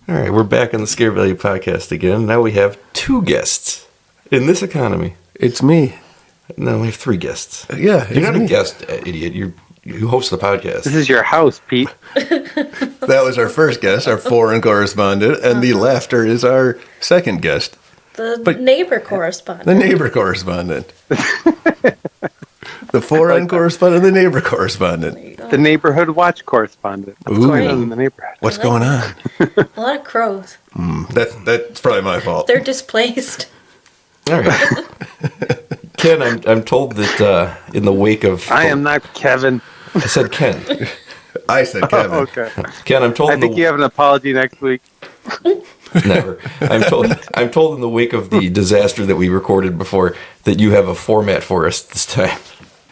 All right, we're back on the Scare Value podcast again. Now we have 2 guests in this economy. It's me. No, we have 3 guests. Yeah, You're not a guest, idiot. You host the podcast. This is your house, Pete. That was our first guest, our foreign correspondent, and the laughter is our second guest. The neighbor correspondent. The neighbor correspondent. The foreign correspondent, the neighbor correspondent. The neighborhood watch correspondent. What's going on in the neighborhood? What's going on? A lot of crows. That's probably my fault. They're displaced. All right. Ken, I'm told that in the wake of... I am not Kevin. I said Ken. I said Kevin. Oh, okay. Ken, I'm told... I think you have an apology next week. Never. I'm told in the wake of the disaster that we recorded before that you have a format for us this time.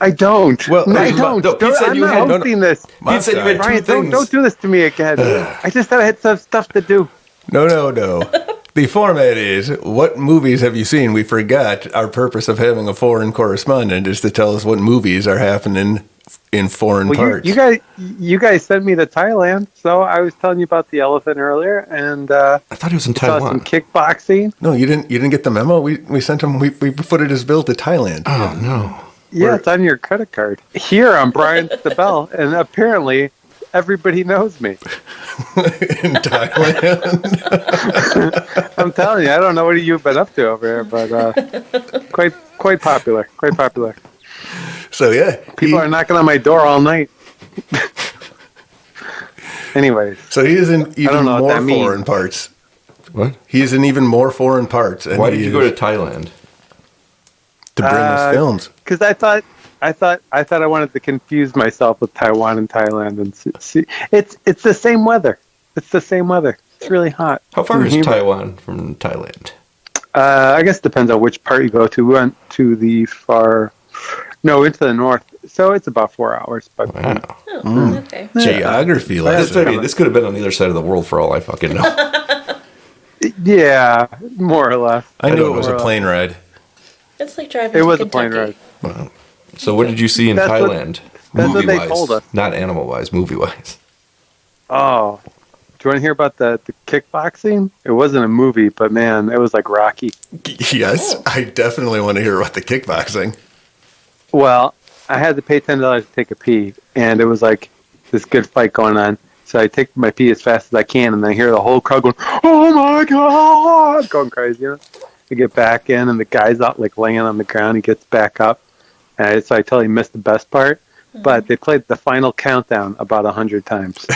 I don't. Well, I don't. no, Pete said I'm you not had- hosting this. Pete said you had 2 Bryan, things. don't do this to me again. I just said I had some stuff to do. No. The format is, what movies have you seen? We forgot our purpose of having a foreign correspondent is to tell us what movies are happening in foreign parts. You guys sent me to Thailand, so I was telling you about the elephant earlier, and I thought it was in saw Taiwan. some kickboxing. No, you didn't get the memo? We sent him, we footed his bill to Thailand. Oh, no. Yeah, it's on your credit card. Here, I'm Bryan Stabell, and apparently everybody knows me. In Thailand. I'm telling you, I don't know what you've been up to over here, but quite popular. Quite popular. So, yeah. People are knocking on my door all night. Anyways. So he is in even don't know what more that means. foreign parts. What? He's in even more foreign parts. And Why did you go to Thailand? to bring us films? Because I thought I wanted to confuse myself with Taiwan and Thailand and see. It's the same weather. It's the same weather. It's really hot. How far is Humid. Taiwan from Thailand? I guess it depends on which part you go to. We went to the into the north. So it's about 4 hours. But Wow. Oh, okay. Geography lesson. This could have been on the other side of the world for all I fucking know. yeah, more or less. I knew it was More a or plane ride. It's like driving It to was a plane Kentucky. ride. Wow. So what did you see in That's what- Thailand? that's what they Movie-wise. told us. Not animal-wise, movie-wise. Oh, do you want to hear about the kickboxing? It wasn't a movie, but man, it was like Rocky. Yes, I definitely want to hear about the kickboxing. Well, I had to pay $10 to take a pee, and it was like this good fight going on. So I take my pee as fast as I can, and I hear the whole crowd going, "Oh my god!" going crazy. You know? I get back in, and the guy's out like laying on the ground. He gets back up, and so I tell him he missed the best part. But they played the final countdown about 100 times.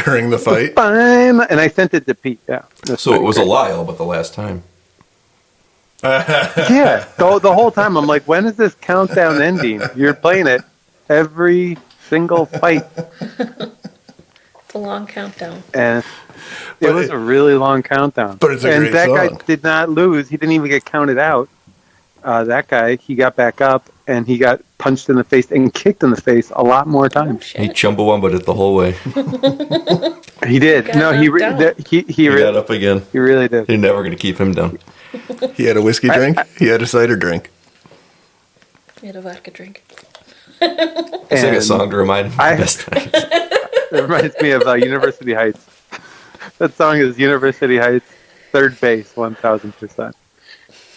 During the fight. Fine, and I sent it to Pete. Yeah. That's So it pretty was great. a lie all but the last time. Yeah, the whole time I'm like, when is this countdown ending? You're playing it every single fight, It's a long countdown. and it But was a really long countdown. But it's a and great that song. guy did not lose. He didn't even get counted out. That guy, he got back up, and he got punched in the face and kicked in the face a lot more Oh, times. He shit. chumbawambaed it the whole way. He did. Got No, he knocked out. he He got really, up again. he really did. You're never going to keep him down. He had a whiskey drink. He had a cider drink. You had a vodka drink. Sing a And song to remind him of I- the best times. It reminds me of University Heights. That song is University Heights, third base, 1,000%.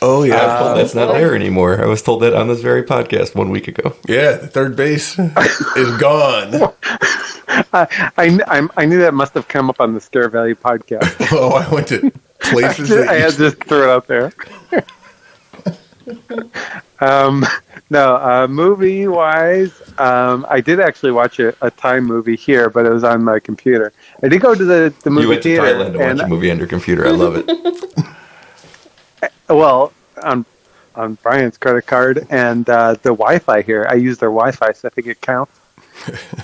Oh, I was yeah. told that's not there anymore. I was told that on this very podcast 1 week ago. Yeah, the third base is gone. I knew that must have come up on the Scare Value podcast. Oh, I went to places that I had to just throw it out there. Movie wise, I did actually watch a Thai movie here, but it was on my computer. I did go to the movie You went to theater. Thailand to watch a movie on your computer. I love it. Well, on Bryan's credit card and the Wi-Fi here, I use their Wi-Fi, so I think it counts.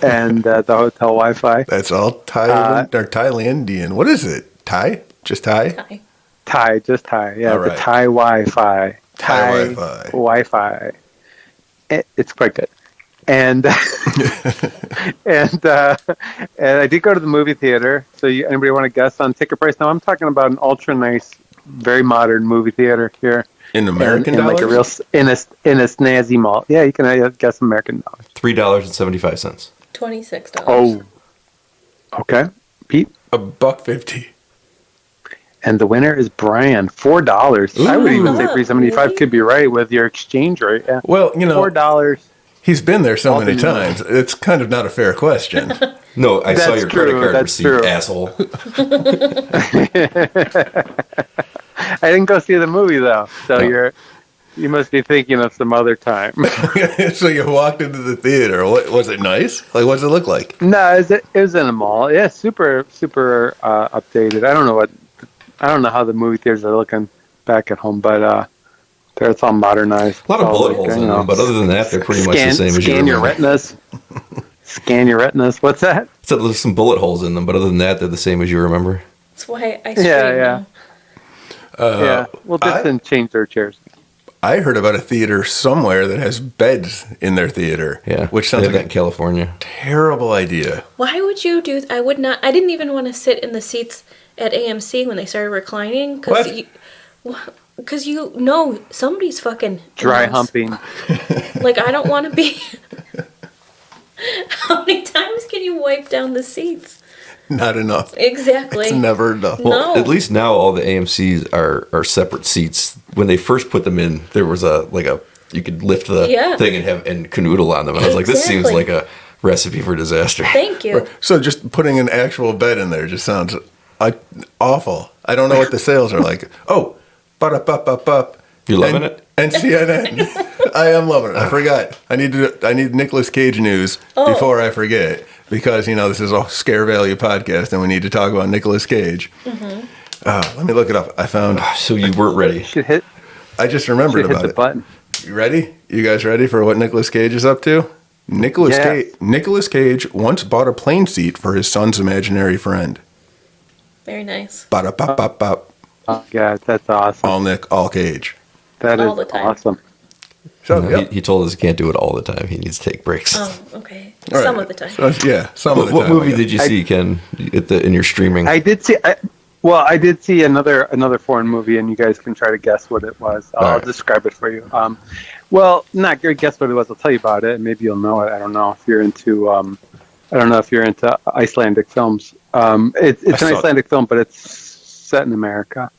And the hotel Wi-Fi. That's all Thailand or Thailandian. What is it? Thai? Just Thai? Hi. Just Thai. Yeah, All the right. Thai Wi-Fi. Thai Wi-Fi. Wi-Fi. It's quite good. And and I did go to the movie theater. So anybody want to guess on ticket price? Now I'm talking about an ultra nice, very modern movie theater here. In American in dollars? like a real in a snazzy mall. Yeah, you can guess American dollars. $3.75. Oh, okay, Pete. $1.50. And the winner is Bryan, $4. I would even say $3.75 really? could be right with your exchange rate. Yeah. Well, $4. he's been there so many All times. It's kind of not a fair question. No, I saw That's your credit true, card that's receipt, true. asshole. I didn't go see the movie though, so you must be thinking of some other time. So you walked into the theater. What, was it nice? Like, what does it look like? No, it was in a mall. Yeah, super updated. I don't know how the movie theaters are looking back at home, but it's all modernized. A lot of All bullet like, holes in them, but other than that, they're pretty much the same as you Scan your remember. retinas. Scan your retinas. What's that? So there's some bullet holes in them, but other than that, they're the same as you remember. That's why I scream Yeah. now. Yeah. Well, this didn't change their chairs. I heard about a theater somewhere that has beds in their theater. Yeah, Which they sounds have that like in a California. terrible idea. Why would you do? I would not. I didn't even want to sit in the seats at AMC when they started reclining. Because you know somebody's fucking Dry nuts. humping. Like I don't want to be. How many times can you wipe down the seats? Not enough. Exactly. It's never enough. No. At least now all the AMCs are separate seats. When they first put them in, there was you could lift the thing and canoodle on them. And I was like, this seems Exactly. like a recipe for disaster. Thank you. So just putting an actual bed in there just sounds awful. I don't know what the sales are like. Oh, ba-da-ba-ba-ba. You loving it? And CNN. I am loving it. I forgot. I need Nicolas Cage news before I forget. Because, this is a Scare Value podcast and we need to talk about Nicolas Cage. Mm-hmm. Let me look it up. I found... So you weren't ready. I just remembered about hit the it. button. You ready? You guys ready for what Nicolas Cage is up to? Nicolas Cage once bought a plane seat for his son's imaginary friend. Very nice. Ba-da-ba-ba-ba. Oh, God, that's awesome. All Cage. That All is the time. awesome. So, No, yep. he told us he can't do it all the time. He needs to take breaks. Oh, okay. All Some right. of the time. So, yeah, some of the What time. movie did you see, Ken, in your streaming? I did see. I did see another foreign movie, and you guys can try to guess what it was. I'll right. describe it for you. Well, not great guess what it was. I'll tell you about it, and maybe you'll know it. I don't know if you're into. I don't know if you're into Icelandic films. It's an Icelandic film, but it's set in America.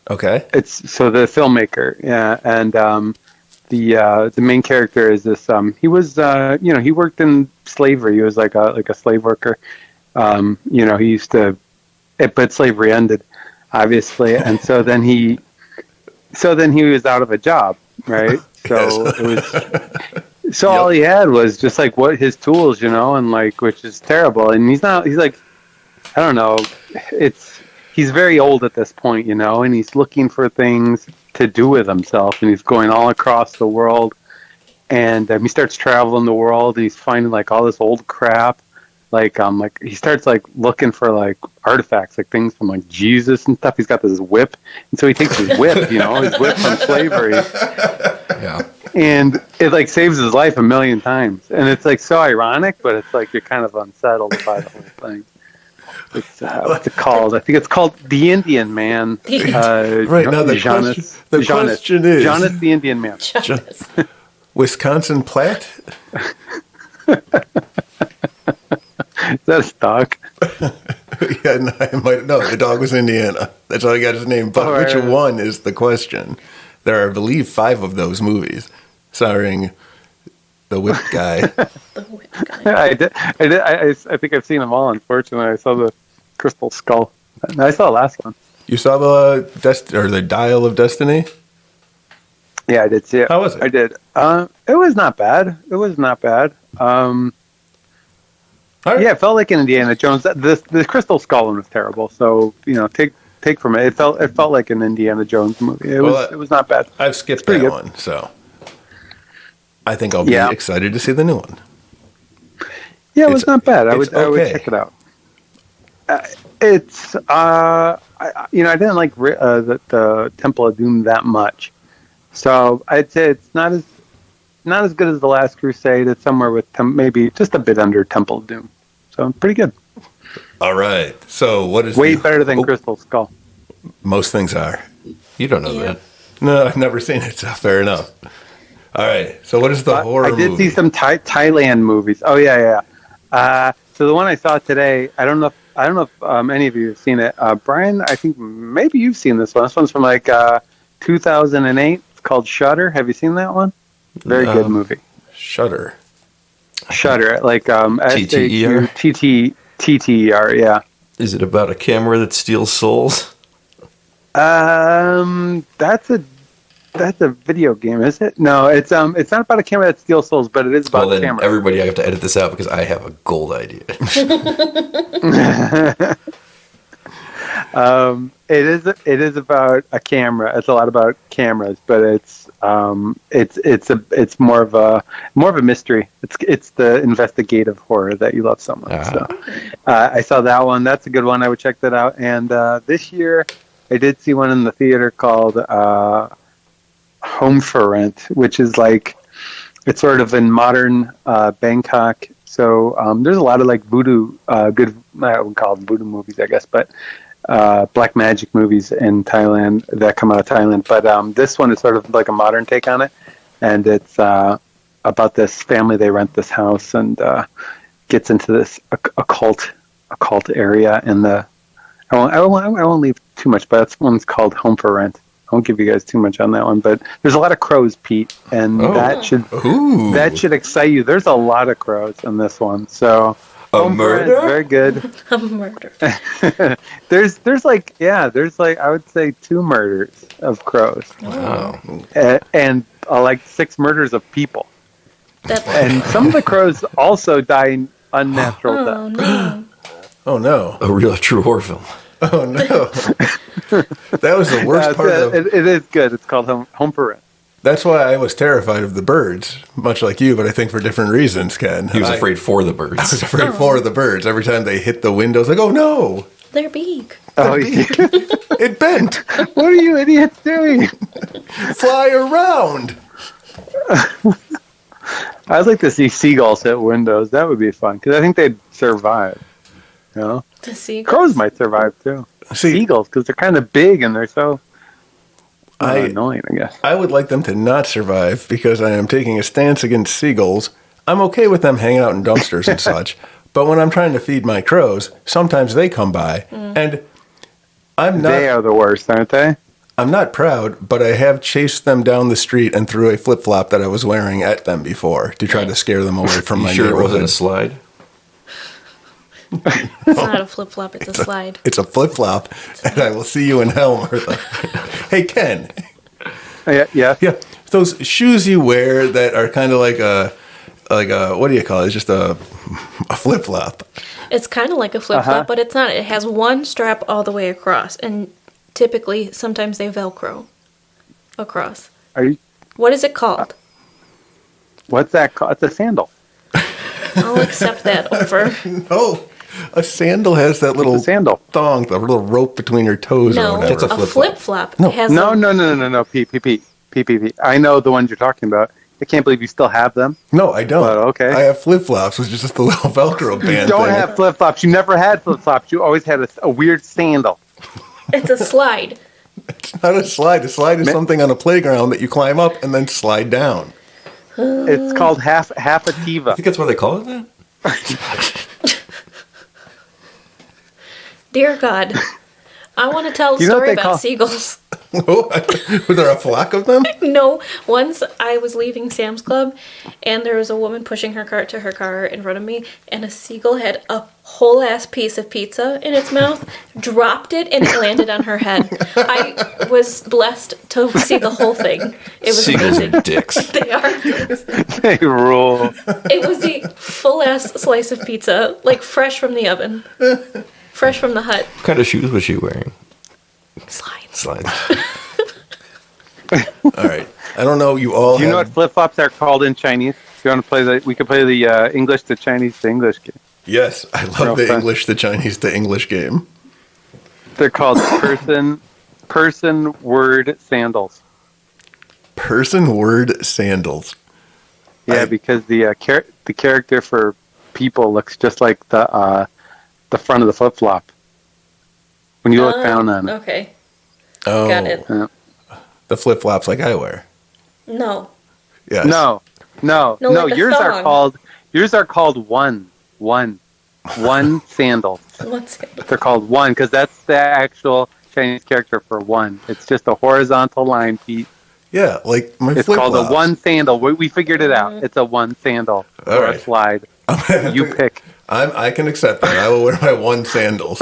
Okay. It's so the filmmaker, yeah, and the main character is this. He was, he worked in slavery. He was like a slave worker. He used to, but slavery ended, obviously, and so then he was out of a job, right? So it was. So all he had was just like what his tools, and like, which is terrible. And he's like, I don't know. He's very old at this point, and he's looking for things to do with himself, and he's going all across the world, and he starts traveling the world, and he's finding like all this old crap, like he starts like looking for like artifacts, like things from like Jesus and stuff. He's got this whip, and so he takes his whip, his whip from slavery, Yeah. and it like saves his life a million times, and it's like so ironic, but it's like you're kind of unsettled by the whole thing. It's, what's it called? I think it's called The Indian Man. Right now, the question is Jonas the Indian Man. Wisconsin Platt. Is that a dog? Yeah, no, the dog was Indiana. That's how he got his name. But which one is the question? There are, I believe, 5 of those movies starring the whip guy. The whip guy. I think I've seen them all. Unfortunately, I saw the Crystal Skull. I saw the last one. You saw the Dial of Destiny? Yeah, I did see it. How was it? I did. It was not bad. Right. Yeah, it felt like an Indiana Jones. The Crystal Skull one was terrible. So take from it. It felt like an Indiana Jones movie. It was not bad. I've skipped pretty that good. one, so I think I'll be excited to see the new one. Yeah, it was not bad. I it's would okay. check it out. I didn't like the Temple of Doom that much, so I'd say it's not as good as the Last Crusade. It's somewhere with maybe just a bit under Temple of Doom, so pretty good. All right. So what is Way better than Crystal Skull. Most things are. You don't know Yeah. that. No, I've never seen it, so fair enough. All right. So what is the horror I did movie? see some Thailand movies. Oh yeah. So the one I saw today, I don't know. I don't know if any of you have seen it. Bryan, I think maybe you've seen this one. This one's from like 2008. It's called Shudder. Have you seen that one? Very good movie. Shudder, like TTER? TTER, yeah. Is it about a camera that steals souls? That's a video game, is it? No, it's not about a camera that steals souls, but it is about a camera. Everybody, I have to edit this out because I have a gold idea. It is about a camera. It's a lot about cameras, but it's more of a mystery. It's the investigative horror that you love so much. So, I saw that one. That's a good one. I would check that out. And this year, I did see one in the theater called Home for Rent, which is like it's sort of in modern Bangkok. So there's a lot of like voodoo, I would call them voodoo movies, I guess, but black magic movies in Thailand that come out of Thailand. But this one is sort of like a modern take on it, and it's about this family. They rent this house and gets into this occult area in the. I won't leave too much, but that one's called Home for Rent. I won't give you guys too much on that one, but there's a lot of crows, Pete, and that should excite you. There's a lot of crows in this one, so a murder, very good. A murder. there's like I would say 2 murders of crows. Wow. And like 6 murders of people. And some of the crows also die in unnatural death. No. Oh no! A real true horror film. Oh no! That was the worst part of it. It is good. It's called Home for Rent. That's why I was terrified of the birds, much like you, but I think for different reasons, Ken. He was afraid for the birds. I was afraid for the birds. Every time they hit the windows, like, oh no! They're big. It bent! What are you idiots doing? Fly around! I'd like to see seagulls hit windows. That would be fun, because I think they'd survive. You know? The seagulls? Crows might survive, too. Seagulls, because they're kind of big and they're so annoying, I guess. I would like them to not survive because I am taking a stance against seagulls. I'm okay with them hanging out in dumpsters and such, but when I'm trying to feed my crows, sometimes they come by, and I'm not... They are the worst, aren't they? I'm not proud, but I have chased them down the street and threw a flip-flop that I was wearing at them before to try to scare them away from my neighborhood. Sure it wasn't a slide? It's not a flip-flop, it's a slide. It's a flip-flop, and I will see you in hell, Martha. Hey, Ken. Yeah. Those shoes you wear that are kind of like a what do you call it? It's just a flip-flop. It's kind of like a flip-flop, but it's not. It has one strap all the way across, and typically, sometimes they Velcro across. What is it called? What's that called? It's a sandal. I'll accept that over. No. A sandal has that little thong, the little rope between your toes or whatever. It's a flip-flop. No, Pete. I know the ones you're talking about. I can't believe you still have them. No, I don't. But, okay. I have flip-flops, which is just the little Velcro band. You don't have flip-flops. You never had flip-flops. You always had a weird sandal. It's a slide. It's not a slide. A slide is something on a playground that you climb up and then slide down. It's called half a tiva. I think that's why they call it that. Dear God, I want to tell a story about seagulls. Was there a flock of them? No. Once I was leaving Sam's Club, and there was a woman pushing her cart to her car in front of me, and a seagull had a whole ass piece of pizza in its mouth, dropped it, and it landed on her head. I was blessed to see the whole thing. It was Seagulls amazing. are dicks. They are. They rule. It was a full ass slice of pizza, like fresh from the oven. Fresh from the hut. What kind of shoes was she wearing? Slide. All right. I don't know. You all. Do you know what flip-flops are called in Chinese? If you want to play we could play the English to Chinese to English game. Yes, I love the English to Chinese to English game. They're called person word sandals. Person word sandals. Yeah, because the character for people looks just like the front of the flip-flop when you look down on it. Okay. Oh, got it. Yeah. The flip-flops like I wear. No. Yes. No. Like yours are called one. One sandal. They're called one because that's the actual Chinese character for one. It's just a horizontal line, Pete. Yeah, like my It's called a one sandal. We figured it out. It's a one sandal or a slide. You pick. I can accept that. I will wear my one sandals.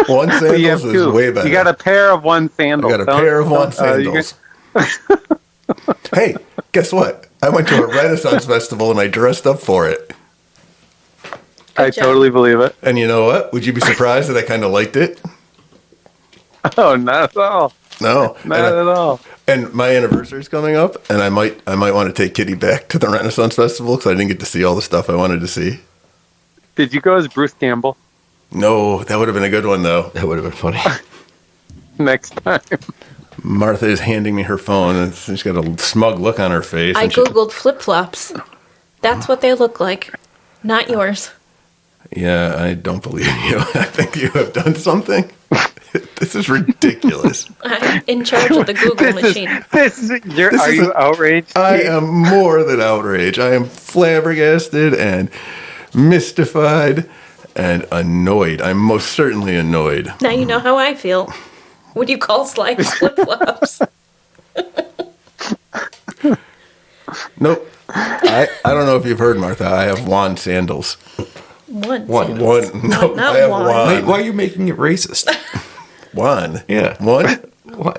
One sandals is way better. You got a pair of one sandals. I got a pair of one sandals. Hey, guess what? I went to a Renaissance festival and I dressed up for it. I totally believe it. And you know what? Would you be surprised that I kind of liked it? Oh, not at all. No, not at all. And my anniversary is coming up, and I might want to take Kitty back to the Renaissance Festival because I didn't get to see all the stuff I wanted to see. Did you go as Bruce Campbell? No, that would have been a good one, though. That would have been funny. Next time. Martha is handing me her phone, and she's got a smug look on her face. I Googled flip-flops. That's what they look like. Not yours. Yeah, I don't believe you. I think you have done something. This is ridiculous. I'm in charge of the Google machine. Are you outraged? I am more than outraged. I am flabbergasted and mystified and annoyed. I'm most certainly annoyed. Now you know how I feel. What do you call slides flip-flops? Nope. I don't know if you've heard, Martha. I have wand sandals. One. No, I have wand. Wait, why are you making it racist? One. Yeah. One?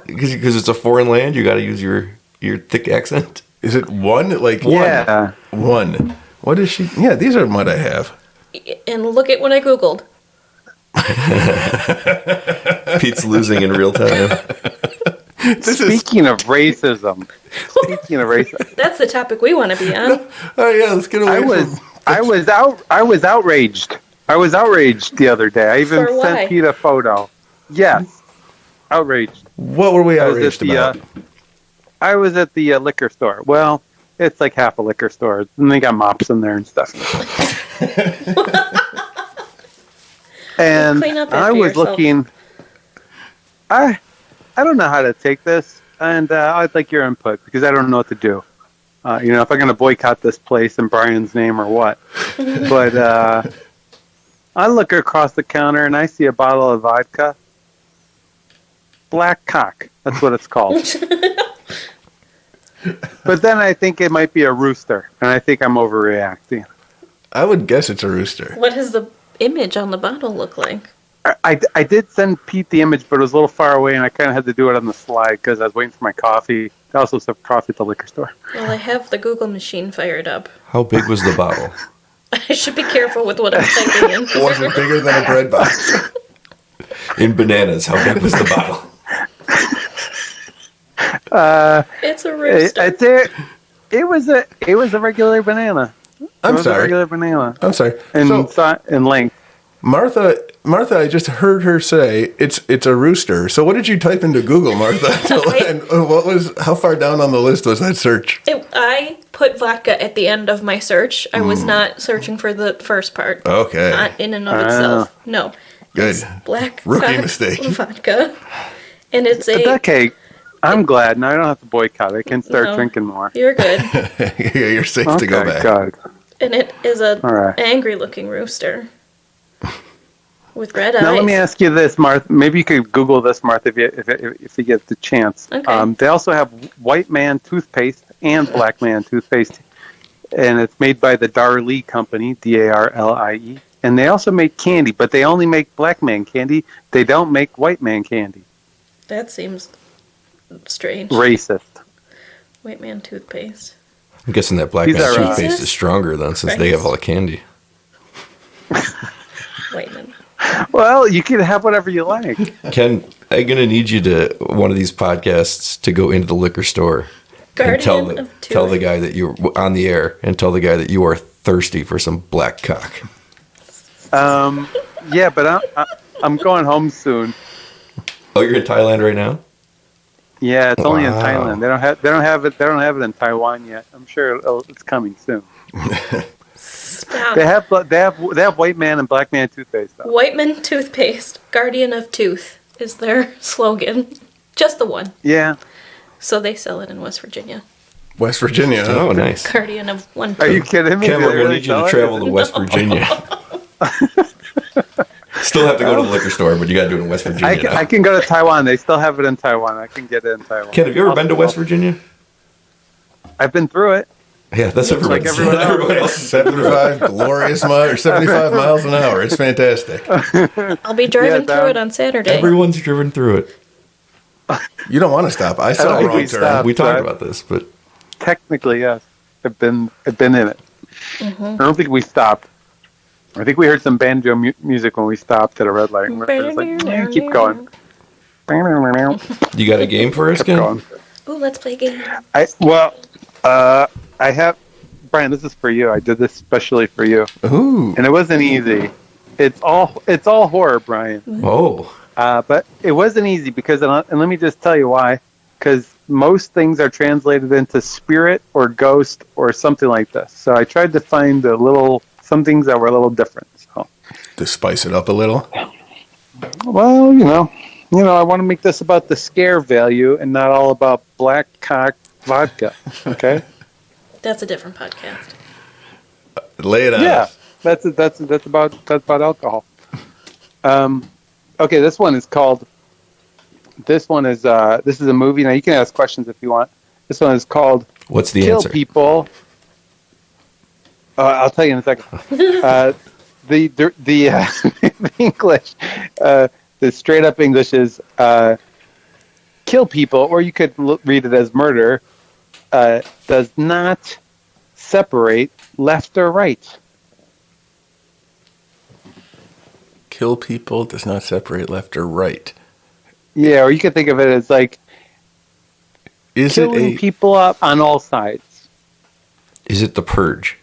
Because it's a foreign land, you got to use your thick accent. Is it one? Like yeah. One. What is she? Yeah, these are what I have. And look at what I Googled. Pete's losing in real time. Speaking of racism. That's the topic we want to be on. Oh yeah, let's get away I was outraged. I was outraged the other day. I even sent Pete a photo. Yes. Outraged. What were we outraged about? I was at the liquor store. Well, it's like half a liquor store. And they got mops in there and stuff. And I was looking. I don't know how to take this. And I'd like your input because I don't know what to do. If I'm going to boycott this place in Bryan's name or what. But I look across the counter and I see a bottle of vodka. Black cock. That's what it's called. But then I think it might be a rooster. And I think I'm overreacting. I would guess it's a rooster. What does the image on the bottle look like? I did send Pete the image, but it was a little far away, and I kind of had to do it on the slide because I was waiting for my coffee. I also served coffee at the liquor store. Well, I have the Google machine fired up. How big was the bottle? I should be careful with what I'm typing in. Was it bigger than a bread box? In bananas, how big was the bottle? It's a rooster. It was a regular banana. I'm sorry. A regular banana. I'm sorry. In length. Martha, I just heard her say it's a rooster. So what did you type into Google, Martha? And how far down on the list was that search? I put vodka at the end of my search. I was not searching for the first part. Okay. Not in and of itself. No. Good. It's black rookie mistake. Vodka. And it's okay. I'm glad. Now I don't have to boycott. I can start drinking more. You're good. Yeah, you're safe to go back. God. And it is a angry-looking rooster with red eyes. Now let me ask you this, Martha. Maybe you could Google this, Martha, if you get the chance. Okay. They also have White Man toothpaste and Black Man toothpaste, and it's made by the Darlie Company, Darlie. And they also make candy, but they only make Black Man candy. They don't make White Man candy. That seems strange. Racist. White Man toothpaste. I'm guessing that Black Man toothpaste is stronger then, since they have all the candy. White Man. Well, you can have whatever you like. Ken, I'm going to need you to, one of these podcasts, to go into the liquor store and tell the guy that you're on the air and tell the guy that you are thirsty for some black cock. Yeah, but I'm going home soon. Oh, you're in Thailand right now? Yeah, it's only in Thailand. They don't have it in Taiwan yet. I'm sure it's coming soon. They have White Man and Black Man toothpaste, though. White Man toothpaste, Guardian of Tooth is their slogan. Just the one. Yeah. So they sell it in West Virginia. West Virginia. Oh, nice. Guardian of one tooth. Are you kidding me? Ken, we're going to need you to travel to West Virginia. Still have to go to the liquor store, but you got to do it in West Virginia. I can go to Taiwan. They still have it in Taiwan. I can get it in Taiwan. Ken, have you ever been to West Virginia? I've been through it. Yeah, that's everybody. Like everyone else. 75 glorious miles, or 75 miles an hour. It's fantastic. I'll be driving through it on Saturday. Everyone's driven through it. You don't want to stop. I saw a wrong turn. We talked about this, but technically, yes, I've been in it. Mm-hmm. I don't think we stopped. I think we heard some banjo music when we stopped at a red light. And we're like, keep going. You got a game for us, Ken? Ooh, let's play a game. I have, Brian. This is for you. I did this especially for you. Ooh, and it wasn't easy. It's all horror, Brian. Oh. But it wasn't easy because, and let me just tell you why. Because most things are translated into spirit or ghost or something like this. So I tried to find some things that were a little different. So to spice it up a little. Well, I want to make this about the scare value and not all about black cock vodka. Okay. That's a different podcast. Lay it out. Yeah, that's about alcohol. Okay, this one is this is a movie. Now you can ask questions if you want. This one is called What's the Kill answer? People. I'll tell you in a second. The English, the straight up English is kill people, or you could read it as murder. Does not separate left or right. Kill people does not separate left or right. Yeah, or you could think of it as like killing people up on all sides. Is it The Purge?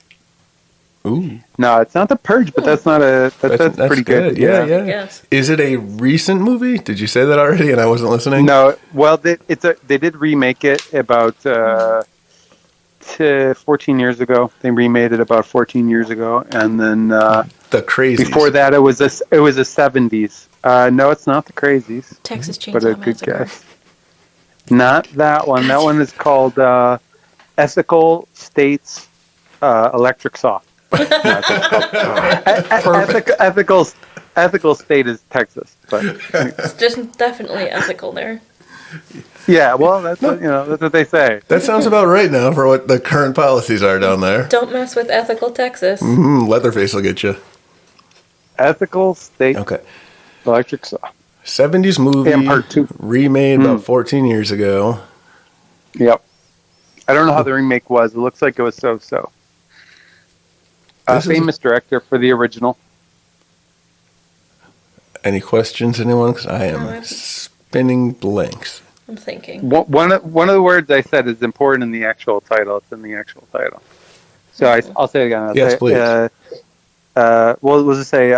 Ooh. No, it's not The Purge, but that's pretty good. Yeah. Yes. Is it a recent movie? Did you say that already and I wasn't listening? No, well, they did remake it about 14 years ago. They remade it about 14 years ago, and then The Crazies. Before that, it was a 70s. No, it's not The Crazies. Texas Chainsaw But a good Massacre. guess. Not that one. That one is called Ethical States Electric Saw. Ethical state is Texas, but It's just definitely ethical there. yeah. Well, that's what they say. That sounds about right now for what the current policies are down there. Don't mess with ethical Texas. Leatherface will get you. Ethical state Okay. electric saw. 70s movie And part 2. remade about 14 years ago. Yep. I don't know how the remake was. It looks like it was so-so. Famous director for the original. Any questions, anyone? Because I am spinning blanks. I'm thinking. One of the words I said is important in the actual title. It's in the actual title. So I'll say it again. Yes, please. We'll just say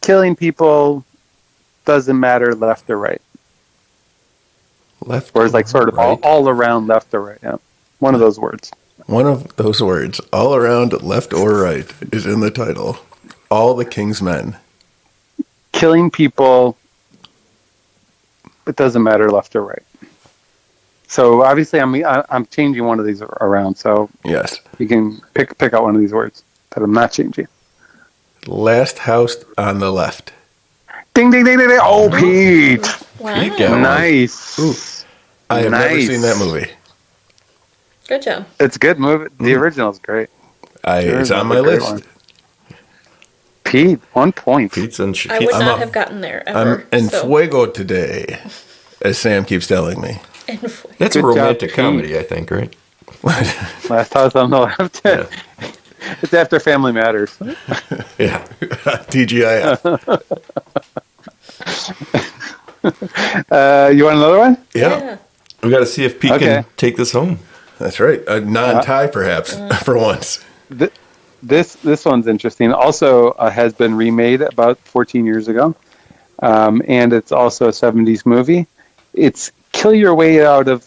killing people doesn't matter left or right. Left or it's like sort of right. all around left or right. Yeah, one of those words. One of those words, all around left or right, is in the title. All the King's Men. Killing people, it doesn't matter left or right. So obviously, I'm changing one of these around. So Yes. you can pick out one of these words that I'm not changing. Last house on the left. Ding ding ding ding ding! Oh, Pete, Wow. You go. nice. Ooh. I have never seen that movie. Good job. It's a good movie. The original's great. It's on my Great list. one. Pete, 1 point. Pizza and I would I'm not a- have gotten there I'm ever. en so. fuego today, as Sam keeps telling me. That's a Good job, romantic Pete. comedy, I think, right? Last house on the left. Yeah. It's after Family Matters. Yeah. TGIF. You want another one? Yeah, We got to see if Pete Okay. can take this home. that's right. A non-tie, perhaps, for once. This one's interesting. Also has been remade about 14 years ago. And it's also a 70s movie. It's Kill Your Way Out of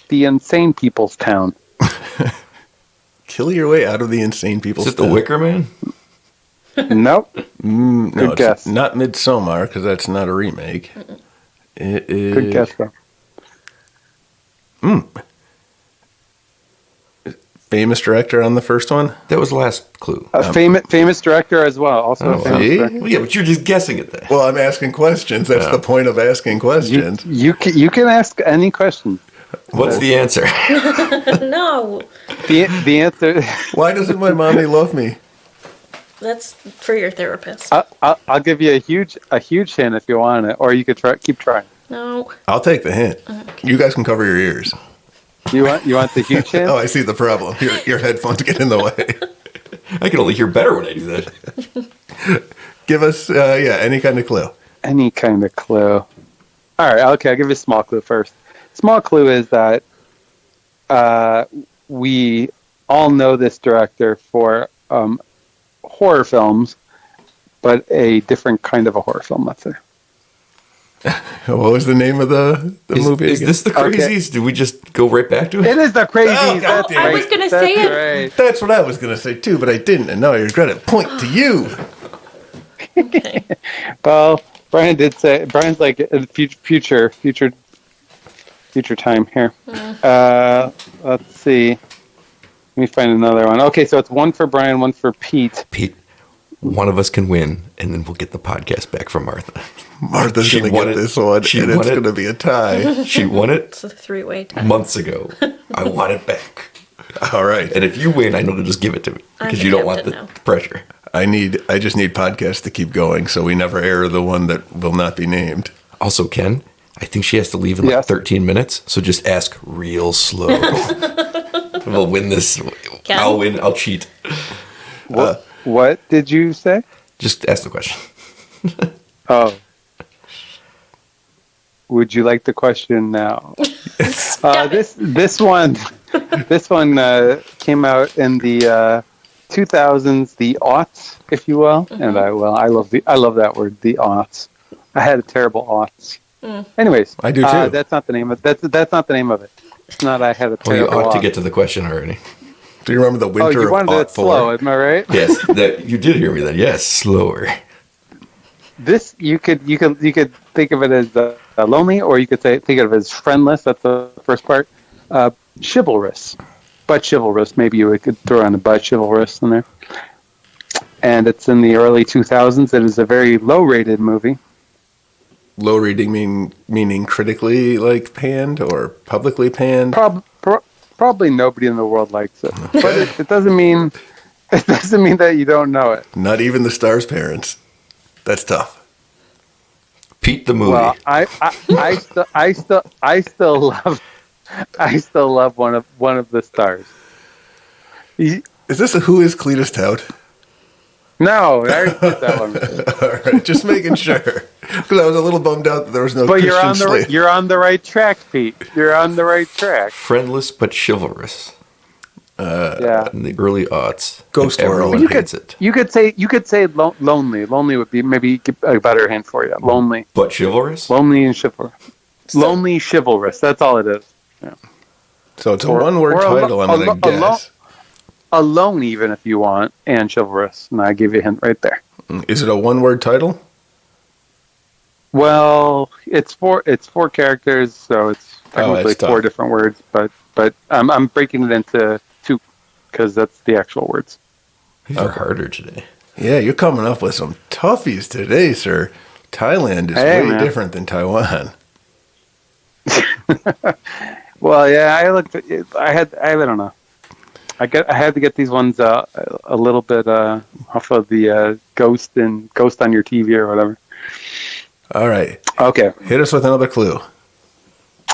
the Insane People's Town. Kill your way out of the insane people's Is it The town. Wicker Man? Nope. No, Good it's guess. not Midsommar, because that's not a remake. It is... Good guess, though. famous director on the first one? That was the last clue. A famous director as well. Also a famous director. Well, yeah, but you're just guessing at that. Well, I'm asking questions. That's the point of asking questions. You can ask any question. What's the answer? No. The answer. Why doesn't my mommy love me? That's for your therapist. I'll give you a huge hint if you want it, or you could keep trying. No. I'll take the hint. Okay. You guys can cover your ears. You want the huge hint? Oh, I see the problem. Your headphones get in the way. I can only hear better when I do that. Give us, any kind of clue. Any kind of clue. All right, okay, I'll give you a small clue first. Small clue is that we all know this director for horror films, but a different kind of a horror film, let's say. What was the name of the movie? Is this The Crazies? Did we just go right back to it? It is The Crazies. God I was going to say it. Right. That's what I was going to say too, but I didn't, and now I regret it. Point to you. Okay. Well, Bryan did say, Bryan's like in future time here. Let's see. Let me find another one. Okay, so it's one for Bryan, one for Pete. Pete, one of us can win, and then we'll get the podcast back from Martha. Martha's going to get this one, and it's going to be a tie. She won it It's a three-way tie. months ago. I want it back. All right. And if you win, I know to just give it to me because you don't want the pressure. I just need podcasts to keep going, so we never air the one that will not be named. Also, Ken, I think she has to leave in like 13 minutes, so just ask real slow. We'll win this. Ken? I'll win. I'll cheat. What did you say? Just ask the question. Oh. Would you like the question now? This one came out in the 2000s, the aughts, if you will, and I love that word, the aughts. I had a terrible aughts. Anyways, I do too. That's not the name of that's not the name of it. It's not. I had a terrible. Well, you ought to aughts. get to the question already. Do you remember the winter you wanted of it slow, am I right? Yes, you did hear me then. Yes, slower. This you could think of it as lonely, or you could think of it as friendless. That's the first part. Chivalrous, but chivalrous. Maybe you could throw in a but chivalrous in there. And it's in the early 2000s. It is a very low-rated movie. Low rating meaning critically panned or publicly panned? Probably nobody in the world likes it, but it doesn't mean that you don't know it. Not even the star's parents. That's tough. Pete the movie. Well, I still love one of the stars. Is this a Who is Cletus Tout? No, I already did that one. All right, just making sure, because I was a little bummed out that there was no. But Christian you're on the right track, Pete. You're on the right track. Friendless but chivalrous. Yeah. In the early aughts. Ghost World. Everyone hates it. You could say lonely. Lonely would be maybe a better hint for you. Lonely. But chivalrous? Lonely and chivalrous. Lonely chivalrous. That's all it is. Yeah. So it's a one-word title. I'm going to guess. Alone, even if you want, and chivalrous. And I give you a hint right there. Is it a one-word title? Well, it's four characters, so it's technically four different words. But I'm breaking it into two because that's the actual words. These are harder today. Yeah, you're coming up with some toughies today, sir. Thailand is way different than Taiwan. Well, yeah, I don't know. I had to get these ones a little bit off of the Ghost on your TV or whatever. All right. Okay. Hit us with another clue. All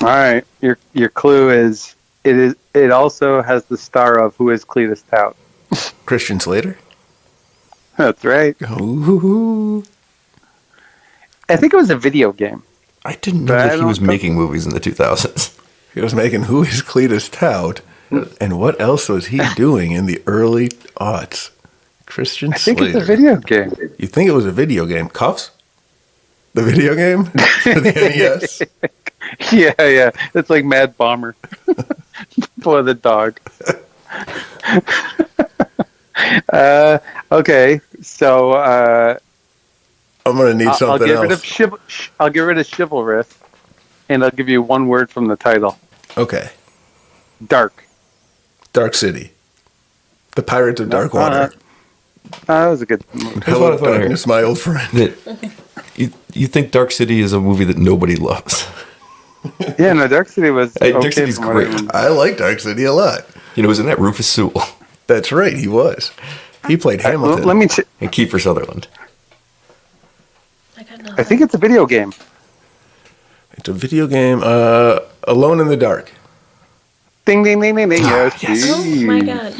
right. Your clue is it also has the star of Who is Cletus Tout. Christian Slater? That's right. Ooh. I think it was a video game. I didn't know that he was making movies in the 2000s. He was making Who is Cletus Tout? And what else was he doing in the early aughts? Christian Slater. I think it's a video game. You think it was a video game? Cuffs? The video game? For the NES? Yeah. It's like Mad Bomber. For the dog. Okay, so I'm going to need something else. I'll get rid of chivalrous, and I'll give you one word from the title. Okay. Dark. Dark City. The Pirates of Darkwater. That was a good movie. Hello, darkness, my old friend. You think Dark City is a movie that nobody loves? Yeah, no, Dark City was Dark City's great. I like Dark City a lot. Isn't that Rufus Sewell? That's right, he was. He played Hamilton. Let me and Kiefer Sutherland. I think it's a video game. It's a video game. Alone in the Dark. Ding, ding, ding, ding, ding. Yes. Oh my god.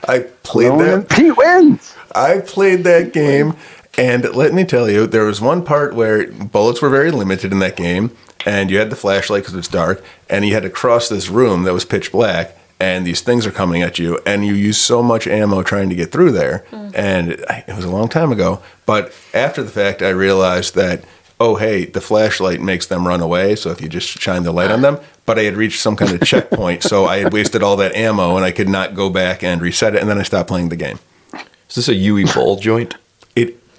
I played that. Pete wins. I played that game, and let me tell you, there was one part where bullets were very limited in that game, and you had the flashlight because it was dark, and you had to cross this room that was pitch black, and these things are coming at you, and you use so much ammo trying to get through there, and it was a long time ago, but after the fact, I realized that, oh, hey, the flashlight makes them run away, so if you just shine the light on them, but I had reached some kind of checkpoint, so I had wasted all that ammo, and I could not go back and reset it, and then I stopped playing the game. Is this a Yui Bowl joint?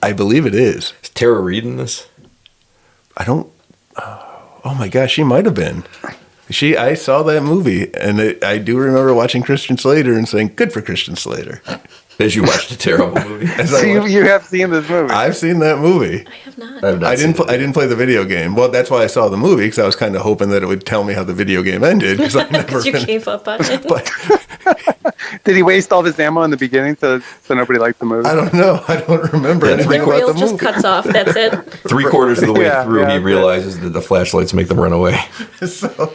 I believe it is. Is Tara Reid in this? I don't... Oh my gosh, she might have been. I saw that movie, and I do remember watching Christian Slater and saying, good for Christian Slater. As you watched a terrible movie. So you have seen this movie? I've seen that movie. I have not. I didn't play the video game. Well, that's why I saw the movie, because I was kind of hoping that it would tell me how the video game ended. Because you gave up on it. But did he waste all of his ammo in the beginning so nobody liked the movie? I don't know. I don't remember anything The about reel the just movie. cuts off. That's it. 3/4 of the way through, he realizes that the flashlights make them run away. So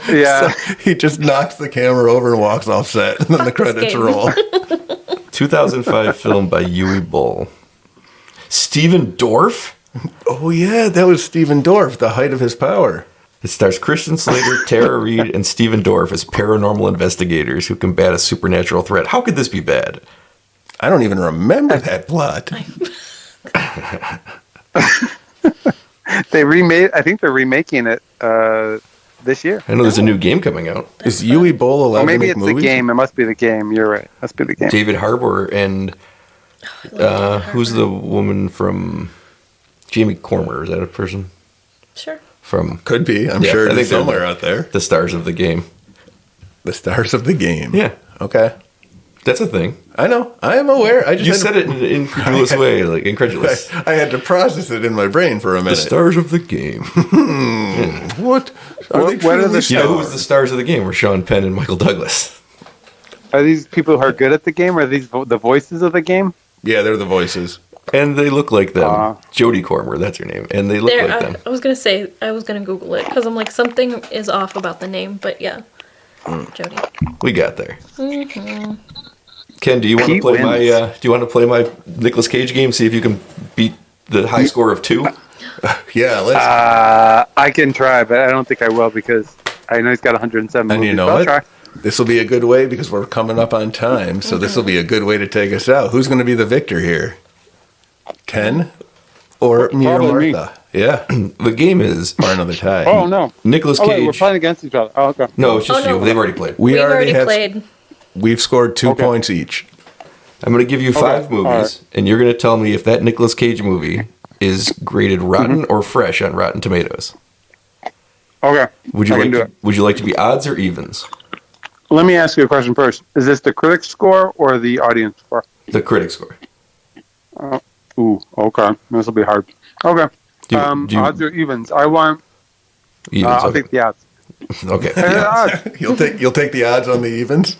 he just knocks the camera over and walks off set, and then the credits roll. 2005 film by Yui Boll. Stephen Dorff? Oh, yeah, that was Stephen Dorff, the height of his power. It stars Christian Slater, Tara Reid, and Stephen Dorff as paranormal investigators who combat a supernatural threat. How could this be bad? I don't even remember that plot. I think they're remaking it this year. I know there's a new game coming out. Is Yui Boll allowed to make movies? Maybe it's the game. It must be the game. You're right. Must be the game. David Harbour and who's the woman from Jamie Cormer? Is that a person? Sure. Could be. I'm sure I think somewhere out there. The stars of the game. The stars of the game. Yeah. Okay. That's a thing. I know. I am aware. You said it in an incredulous way, like incredulous. I had to process it in my brain for a minute. The stars of the game. What are the stars? You know who was the stars of the game? Were Sean Penn and Michael Douglas. Are these people who are good at the game? Or are these the voices of the game? Yeah, they're the voices. And they look like them. Jodie Cormer, that's her name. And they look like them. I was going to say, I was going to Google it because I'm like, something is off about the name, but yeah. Jodie. We got there. Mm-hmm. Ken, do you want to play my Nicolas Cage game? See if you can beat the high score of 2? Yeah, let's. I can try, but I don't think I will because I know he's got 107 movies. And you know what? This will be a good way because we're coming up on time, so this will be a good way to take us out. Who's going to be the victor here? Ken or me or Martha? Yeah. The game is or another tie. Oh no, Nicolas Cage. Wait, we're playing against each other. Oh, okay. No, it's just you. They've already played. We've already played. We've scored 2 points each. I'm going to give you 5 movies, and you're going to tell me if that Nicolas Cage movie is graded rotten or fresh on Rotten Tomatoes. Okay. Would you like to be odds or evens? Let me ask you a question first. Is this the critic score or the audience score? The critic score. Okay. This will be hard. Okay. Odds or evens? I want. Evens. I'll take the odds. Okay. You'll take the odds on the evens.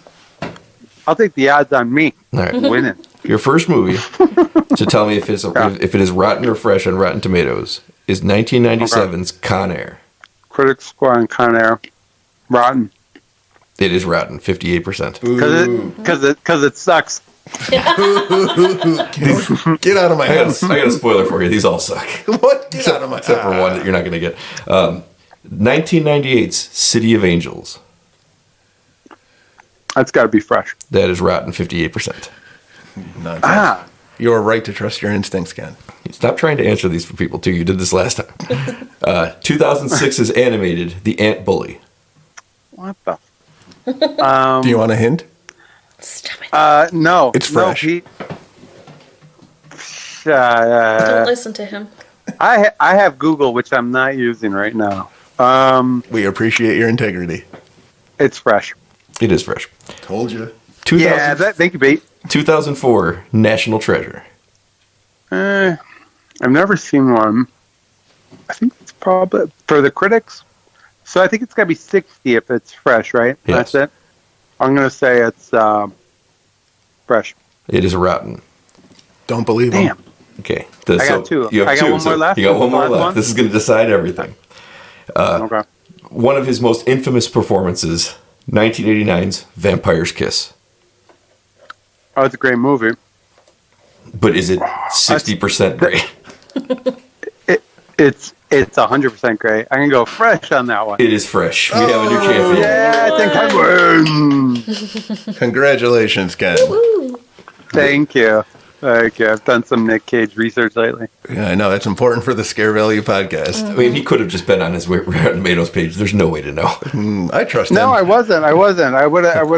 I'll take the odds on me winning. Your first movie to tell me if it is rotten or fresh on Rotten Tomatoes is 1997's Con Air. Critic score on Con Air, rotten. It is rotten, 58%. Because it sucks. Get out of my house. I got a spoiler for you. These all suck. What? Get out of my house. Except for one that you're not going to get. 1998's City of Angels. That's got to be fresh. That is rotten, 58%. Nonsense. You're right to trust your instincts, Ken. Stop trying to answer these for people, too. You did this last time. 2006's animated The Ant Bully. What the? Do you want a hint? Stop it. No. It's fresh. No, Pete. Don't listen to him. I have Google, which I'm not using right now. We appreciate your integrity. It's fresh. It is fresh. Told you. Thank you, Pete. 2004 National Treasure. I've never seen one. I think it's probably for the critics. So I think it's got to be 60 if it's fresh, right? Yes. That's it. I'm going to say it's fresh. It is rotten. Don't believe Damn. him. Okay. I got two. You have I got two. one more left. You got one more Last left. one? This is going to decide everything. Okay. One of his most infamous performances, 1989's Vampire's Kiss. Oh, it's a great movie. But is it 60% great? It's 100% great. I'm going to go fresh on that one. It is fresh. We have a new champion. Yeah, I think I win. Congratulations, Ken. Thank you. I've done some Nick Cage research lately. Yeah, I know. That's important for the Scare Value podcast. I mean, he could have just been on his Rotten Tomatoes page. There's no way to know. I trust him. No, I wasn't. I would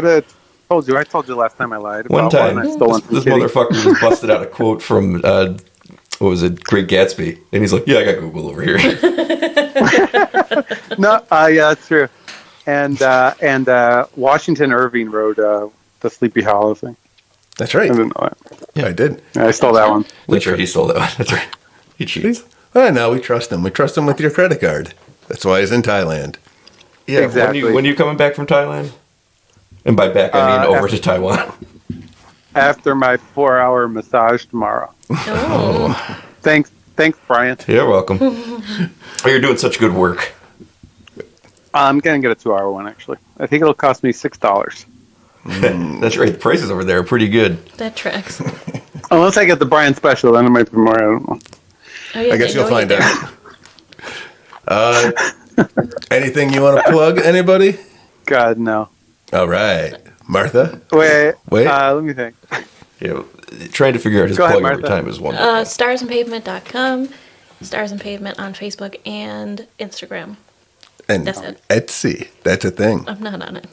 have told you. I told you last time I lied. One time, I stole one from this Kitty. motherfucker just busted out a quote from, what was it, Great Gatsby. And he's like, yeah, I got Google over here. No, yeah, that's true. And Washington Irving wrote the Sleepy Hollow thing. That's I right. didn't know that. Yeah, I did. I stole that one. That's right, he stole that one. That's right. He cheats. Well, no, we trust him. We trust him with your credit card. That's why he's in Thailand. Yeah, Exactly. When are you coming back from Thailand? And by back, I mean over to Taiwan. After my 4-hour massage tomorrow. Oh. Thanks, Bryan. You're welcome. Oh, you're doing such good work. I'm gonna get a 2-hour one actually. I think it'll cost me $6. That's right. The prices over there are pretty good. That tracks. Unless I get the Bryan special, then it might be more. I don't know. Oh, yeah, I guess they you'll know find you out. Anything you want to plug, anybody? God, no. All right. Martha? Wait. Wait. Let me think. Yeah, trying to figure out his Go ahead, plug every Martha. time is one. Starsandpavement.com, Stars and Pavement on Facebook and Instagram. And That's it. Etsy. That's a thing. I'm not on it.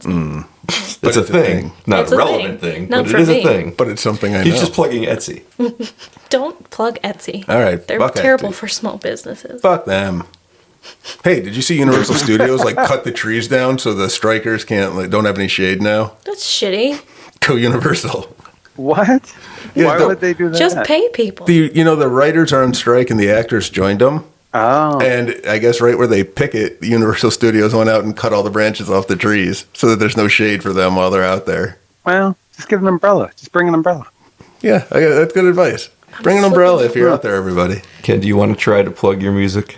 It's a thing. Not It's a a relevant thing. thing, Not but for it is me. a thing. But it's something I He's know. just plugging Etsy. Don't plug Etsy. All right. They're fuck terrible Etsy. for small businesses. Fuck them. Hey, did you see Universal Studios cut the trees down so the strikers don't have any shade now? That's shitty. Go Universal. What? Yeah, Why would they do that? Just pay people. The writers are on strike and the actors joined them. Oh. And I guess right where they pick it, the Universal Studios went out and cut all the branches off the trees so that there's no shade for them while they're out there. Well, just get an umbrella. Just bring an umbrella. Yeah, that's good advice. Bring an umbrella if you're out there, everybody. Ken, do you want to try to plug your music?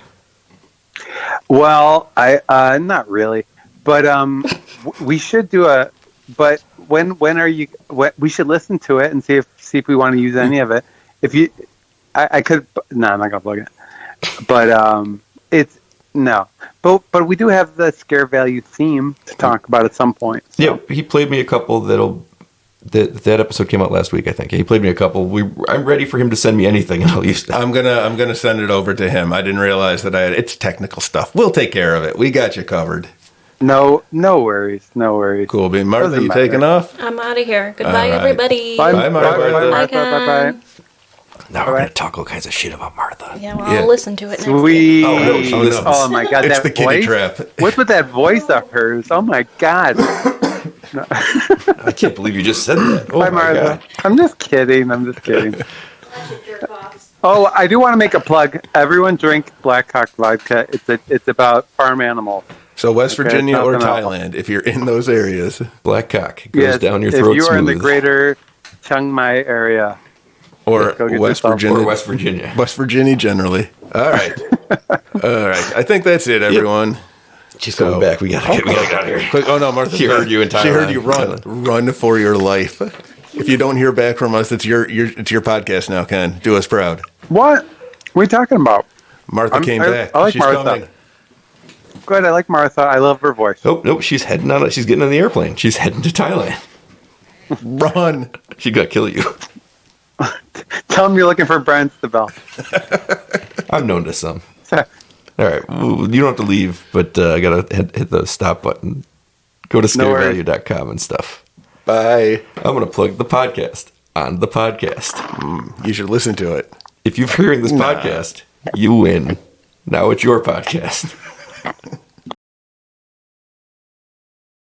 Well, I not really, but we should do a. But when are you? We should listen to it and see if we want to use any of it. If you, I could. No, I'm not gonna plug it. But it's no. But we do have the Scare Value theme to talk about at some point. So. Yeah, he played me a couple that episode came out last week, I think. He played me a couple. I'm ready for him to send me anything, and I'll use that. I'm gonna send it over to him. I didn't realize that it's technical stuff. We'll take care of it. We got you covered. No worries. No worries. Cool, bean. Martha, Doesn't you matter. taking off? I'm out of here. Goodbye, All right. everybody. Bye, Bye, Martha. Bye, Martha. Bye. Now we're going to talk all kinds of shit about Martha. Yeah, well, Yeah. I'll listen to it next Sweet. Oh, no, she listens. Oh my God, It's that the kitty voice. trap. What's with that voice of hers? Oh my God. I can't believe you just said that. Oh, Bye, my Martha. God. I'm just kidding. Oh, I do want to make a plug. Everyone drink Blackhawk vodka. It's about farm animals. So West Okay, Virginia or nothing else. Thailand, if you're in those areas. Black cock. It goes Yes, down your throat if you are in the smooth. greater Chiang Mai area. Or Let's go get West yourself- Virginia. Or West Virginia. West Virginia generally. All right. All right. I think that's it, everyone. She's coming back. We gotta get out of here. Quick. Oh, no, Martha. She heard you in She heard Thailand. you run. Run for your life. If you don't hear back from us, it's your podcast now, Ken. Do us proud. What? What are you talking about? Martha came back. I like She's Martha. coming. Good. I like Martha. I love her voice. Oh, nope. She's heading on. She's getting on the airplane. She's heading to Thailand. Run. She got to kill you. Tell him you're looking for Bryan Stabell. I'm known to some. All right. Ooh, you don't have to leave, but I got to hit the stop button. Go to No worries. scarevalue.com and stuff. Bye. I'm going to plug the podcast on the podcast. You should listen to it. If you're hearing this podcast, you win. Now it's your podcast.